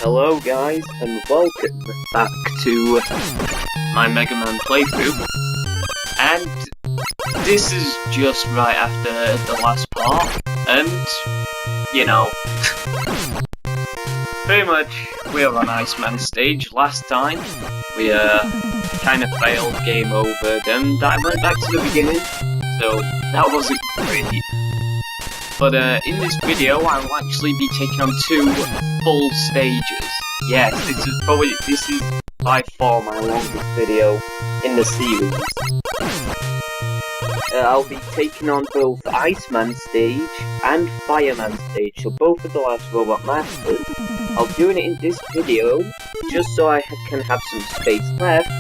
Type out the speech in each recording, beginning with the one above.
Hello guys, and welcome back to my Megaman playthrough. And this is just right after the last part, and, you know, pretty much we're on Iceman stage. Last time, we kind of failed, game over, and I went back to the beginning, so that wasn't great. But in this video, I will actually be taking on 2 full stages. Yes, this is by far my longest video in the series. I'll be taking on both Iceman stage and Fireman stage, so both of the last Robot Masters. I'll be doing it in this video, just so I can have some space left,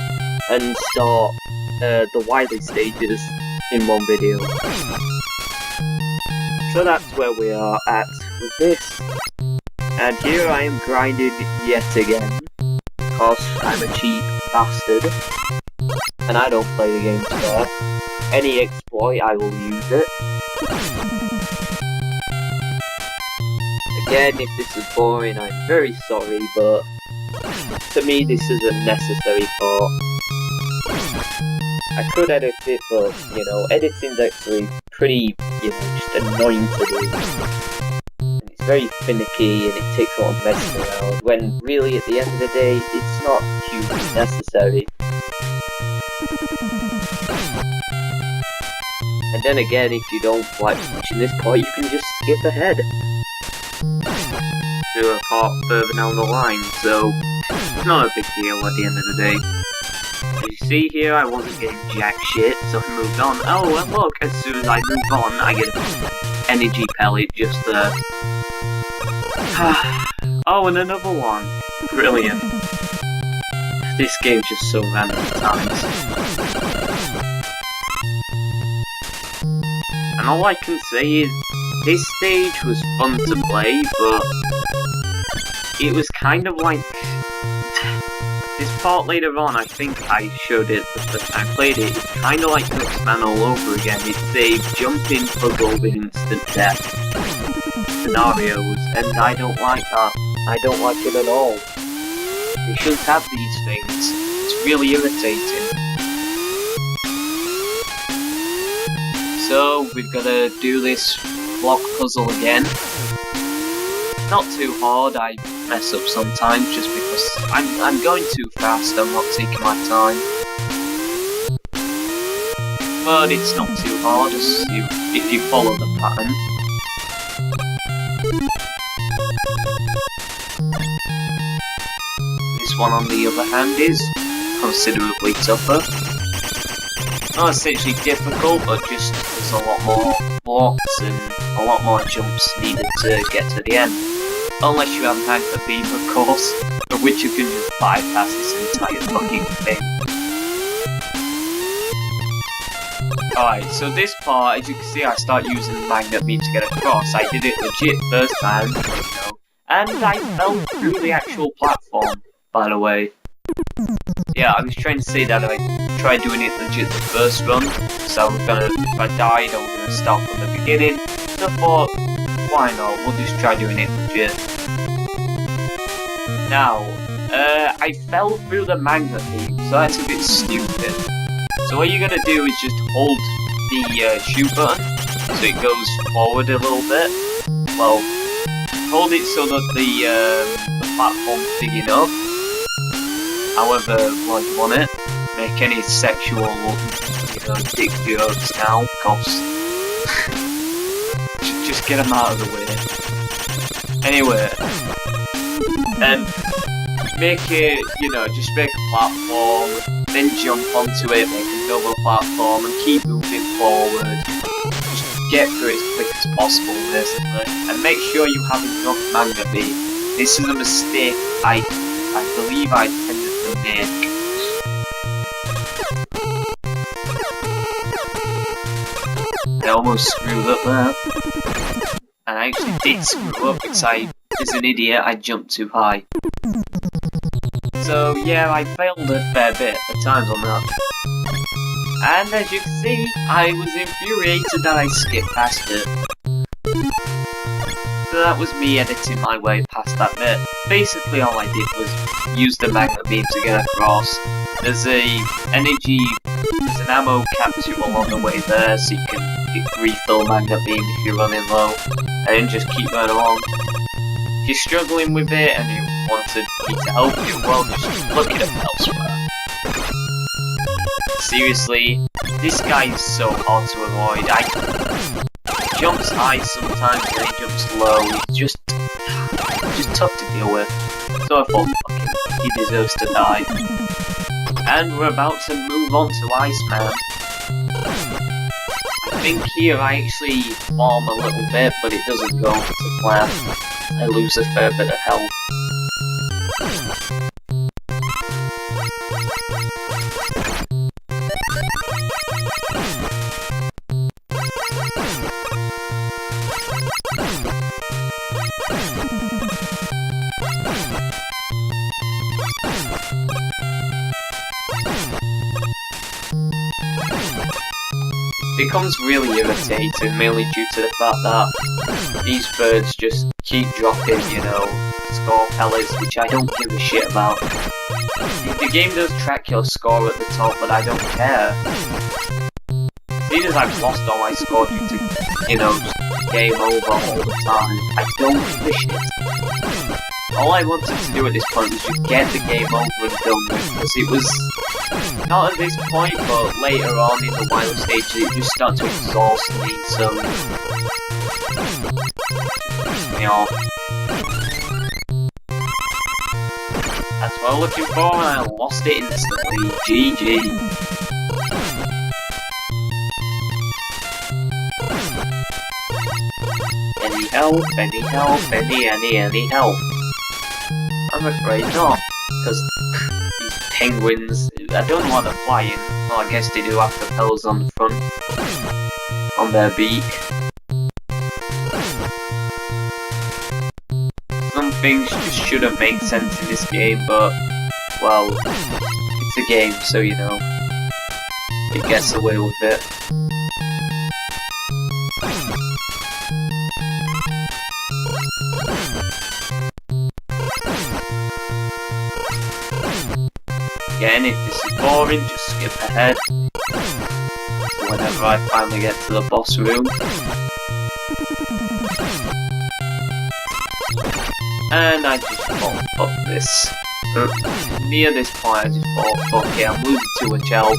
and start the Wily stages in one video. So that's where we are at with this. And here I am grinding yet again, because I'm a cheap bastard, and I don't play the game fair. Any exploit, I will use it. Again, if this is boring, I'm very sorry, but to me this is a necessary part. I could edit it, but, you know, editing's actually pretty, you know, just annoying to do. And it's very finicky and it takes a lot of messing around, when really at the end of the day, it's not hugely necessary. And then again, if you don't like watching this part, you can just skip ahead to a part further down the line, so it's not a big deal at the end of the day. As you see here, I wasn't getting jack shit, so I moved on. Oh, and look, as soon as I move on, I get an energy pellet just there. Oh, and another one. Brilliant. This game's just so random at times. And all I can say is, this stage was fun to play, but it was kind of like... This part later on, I think I showed it the first time I played it, it's kind of like Iceman all over again. It's a jump in for golden instant death scenarios, and I don't like that. I don't like it at all. They shouldn't have these things. It's really irritating. So, we've got to do this block puzzle again. Not too hard, I mess up sometimes just because I'm going too fast, I'm not taking my time. But it's not too hard if you follow the pattern. This one on the other hand is considerably tougher. Not essentially difficult, but just there's a lot more blocks and a lot more jumps needed to get to the end. Unless you have Magnet Beam, of course, of which you can just bypass this entire fucking thing. Alright, so this part, as you can see, I start using the Magnet Beam to get across. I did it legit first time, you know, and I fell through the actual platform, by the way. Yeah, I was trying to say that I tried doing it legit the first run, so if I died, I was gonna start from the beginning. So I thought, why not? We'll just try doing it legit. Now, I fell through the magnet beam, so that's a bit stupid. So what you're gonna do is just hold the shoot button, so it goes forward a little bit. Well, hold it so that the platform's big enough. However, like you want it. Make any sexual, you know, dick jokes now, cause just get them out of the way. Anyway, and make it, you know, just make a platform, then jump onto it, make another platform, and keep moving forward. Just get through it as quick as possible, basically, and make sure you have enough magnet beam. This is a mistake I believe I tended to make. I almost screwed up there. And I actually did screw up because as an idiot, I jumped too high. So yeah, I failed a fair bit at times on that. And as you can see, I was infuriated that I skipped past it. So that was me editing my way past that bit. Basically all I did was use the magnet beam to get across. There's an ammo capsule along the way there, so you can refill magnet beam if you're running low, and then just keep going along. If you're struggling with it and you wanted me to help you, well, just look at it elsewhere. Seriously, this guy is so hard to avoid. He jumps high sometimes and he jumps low. He's just tough to deal with. So I thought, fuck him, he deserves to die. And we're about to move on to Iceman. I think here I actually farm a little bit, but it doesn't go to plan. I lose a fair bit of health. It becomes really irritating, mainly due to the fact that these birds just keep dropping, you know, score pellets, which I don't give a shit about. The game does track your score at the top, but I don't care. Seeing as I've lost all my score due to, you know, just game over all the time, I don't give a shit. All I wanted to do at this point was just get the game over and done with, because it was not at this point, but later on in the wild stages, it just started to exhaust me, so me off. That's what I'm looking for, and I lost it instantly. GG. Any help? Any help? Any help? I'm afraid not, because these penguins, I don't know what they're flying. Well, I guess they do have propellers on the front, on their beak. Some things just shouldn't make sense in this game, but, well, it's a game, so you know, it gets away with it. Again, if this is boring, just skip ahead to whenever I finally get to the boss room. And I just thought, fuck this. Near this point, I just thought, fuck it, I'm losing too much health.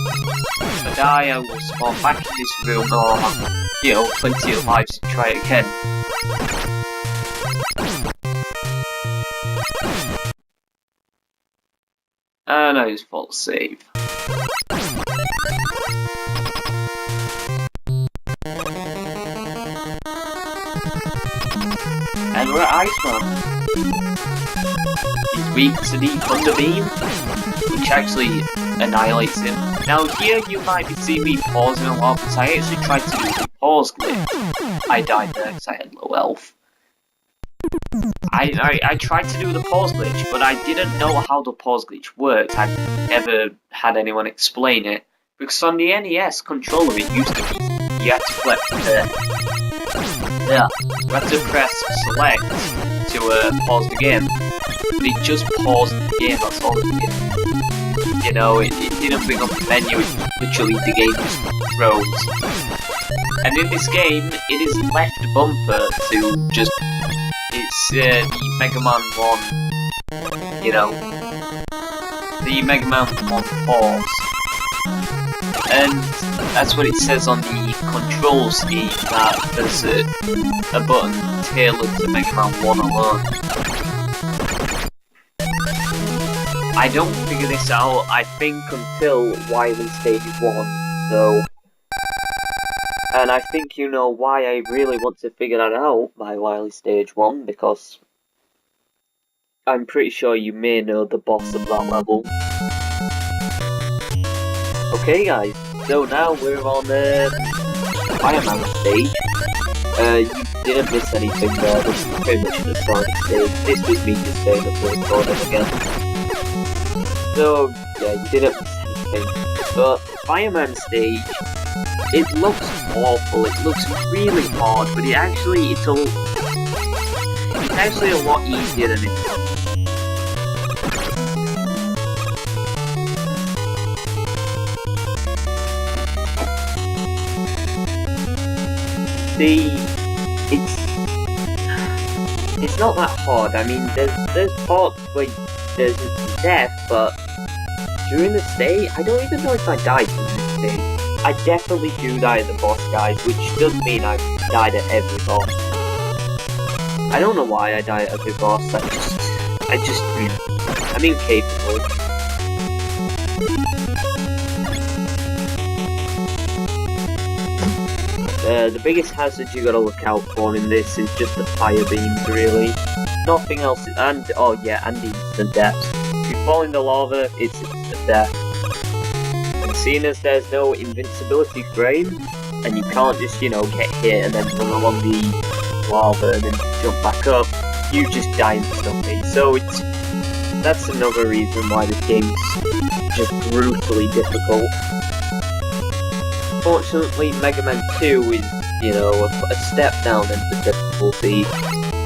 If I die, I will spawn back in this room, or I'll have, you know, plenty of lives to try it again. And I just thought save. And we're at Iceman. He's weak to the Thunder Beam, which actually annihilates him. Now here you might be seeing me pausing a lot, because I actually tried to do the pause glitch. I died there because I had low health. I tried to do the pause glitch, but I didn't know how the pause glitch worked. I've never had anyone explain it. Because on the NES controller it used to be, you had to press select to pause the game. But it just paused the game, that's all it did. You know, it didn't bring up a menu, it literally the game just froze. And in this game, it is left bumper to just... It's the Megaman 1, you know, the Megaman 1 pause. And that's what it says on the control scheme, that there's a button tailored to Megaman 1 alone. I don't figure this out, I think, until Wily Stage 1, so... And I think you know why I really want to figure that out by Wily Stage 1, because I'm pretty sure you may know the boss of that level. Okay guys, so now we're on Fireman stage. You didn't miss anything there, this is pretty much the start stage. This was me just saying up the recording again. So, yeah, you didn't miss anything. But Fireman stage, it looks awful, it looks really hard, but it's it's actually a lot easier than it sounds. See, it's not that hard. I mean, there's parts where there's death, but during the stage, I don't even know if I died during this stage. I definitely do die at the boss, guys, which does mean I've died at every boss. I don't know why I die at every boss. I'm incapable. The biggest hazard you gotta look out for in this is just the fire beams, really. Nothing else, and instant deaths. If you fall in the lava, it's instant death. And seeing as there's no invincibility frame, and you can't just, get hit and then run along the lava and then jump back up, you just die instantly. So that's another reason why this game's just brutally difficult. Fortunately, Megaman 2 is, a step down in the difficulty.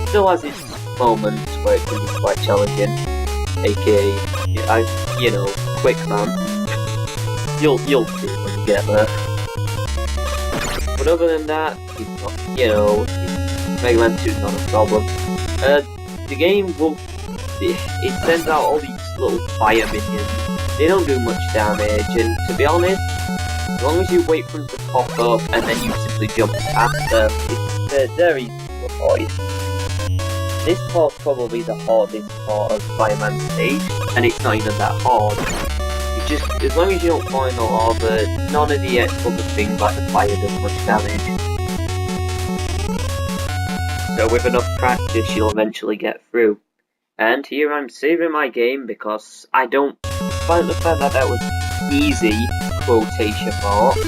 Still has its moments where it can be quite challenging, aka, quick man. You'll do it when you get there. But other than that, it's not, Megaman 2 is not a problem. The game it sends out all these little fire minions. They don't do much damage, and to be honest, as long as you wait for them to pop up and then you simply jump past them, they're easy to avoid. This part's probably the hardest part of Fireman stage, and it's not even that hard. As long as you don't fall in the lava, none of the other things like the fire does much damage. So with enough practice, you'll eventually get through. And here I'm saving my game because I don't, despite the fact that was easy, quotation marks,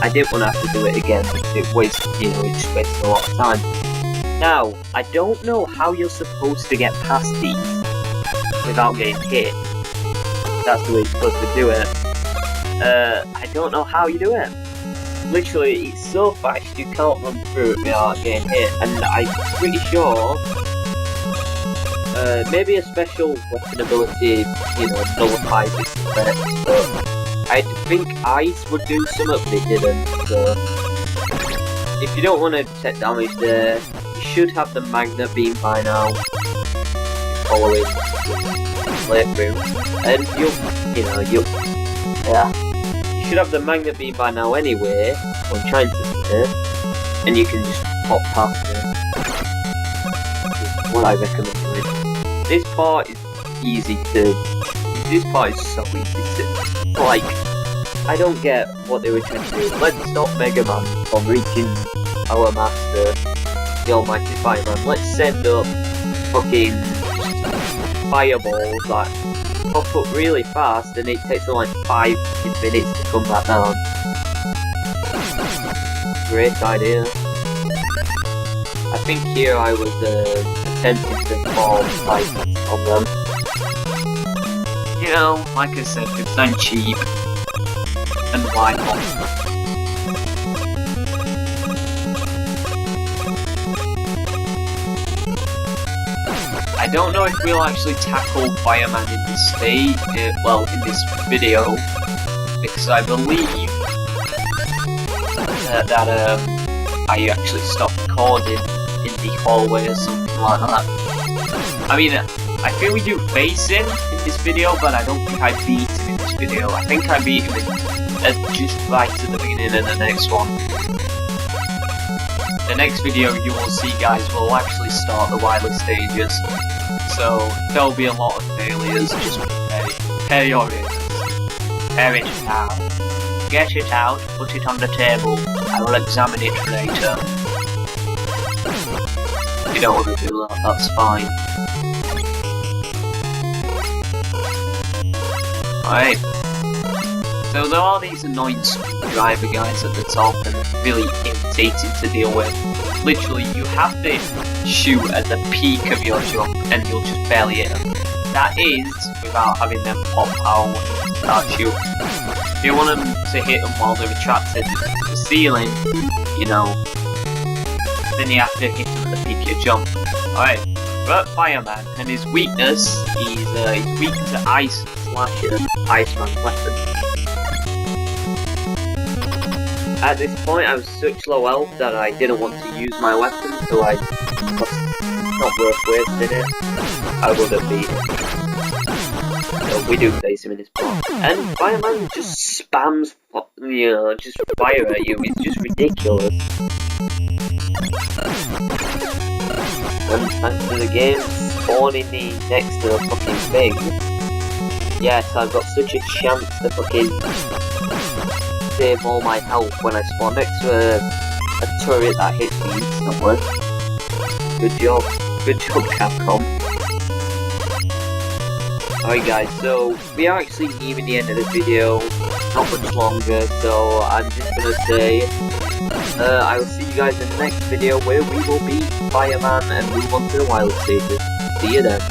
I didn't want to have to do it again because it just wastes a lot of time. Now, I don't know how you're supposed to get past these without getting hit. That's the way you're supposed to do it. I don't know how you do it. Literally, it's so fast you can't run through it without getting hit, and I'm pretty sure maybe a special weapon ability, nullifies its effects, but I think ice would do something, but it didn't, so if you don't want to take damage there, you should have the magnet beam by now, following playthrough, and you should have the magnet beam by now anyway, when trying to hit it, and you can just pop past it. What I recommend doing. This part is so easy to, I don't get what they were trying to do. Let's stop Megaman from reaching our master, the almighty Fireman. Let's send up fucking fireballs that pop up really fast and it takes them like 5 minutes to come back down. Great idea. I think here I was attempting to fall items on them. Like I said, because I'm cheap. And why not? I don't know if we'll actually tackle Fireman in this stage, in this video, because I believe that I actually stopped recording in the hallway or something like that. I mean, I feel we do face him in this video, but I don't think I beat him in this video. I think I beat him just right at the beginning of the next one. The next video you will see, guys, will actually start the Wily stages. So there'll be a lot of failures, just prepare your ears. Prepare it now. Get it out, put it on the table, I will examine it later. If you don't want to do that, that's fine. Alright. So there are these annoying screwdriver guys at the top and they're really irritating to deal with. Literally, you have to shoot at the peak of your jump and you'll just barely hit them. That is without having them pop out when you start shooting. If you want them to hit them while they're attracted to the ceiling, then you have to hit them at the peak of your jump. Alright, Fireman, and his weakness, he's weak to ice slasher, Iceman weapon. At this point, I was such low health that I didn't want to use my weapon, so I was not worth wasting it. I would have beaten him. So we do face him in his spot. And Fireman just spams, just fire at you. It's just ridiculous. And thanks to the game spawning me next to the fucking thing. Yes, I've got such a chance to fucking save all my health when I spawn next to a turret that hits me instantly. Good job, Capcom. Alright guys, so we are actually nearing the end of this video, not much longer, so I'm just gonna say, I will see you guys in the next video where we will beat Fireman and move on to the Wild Stages. See you then.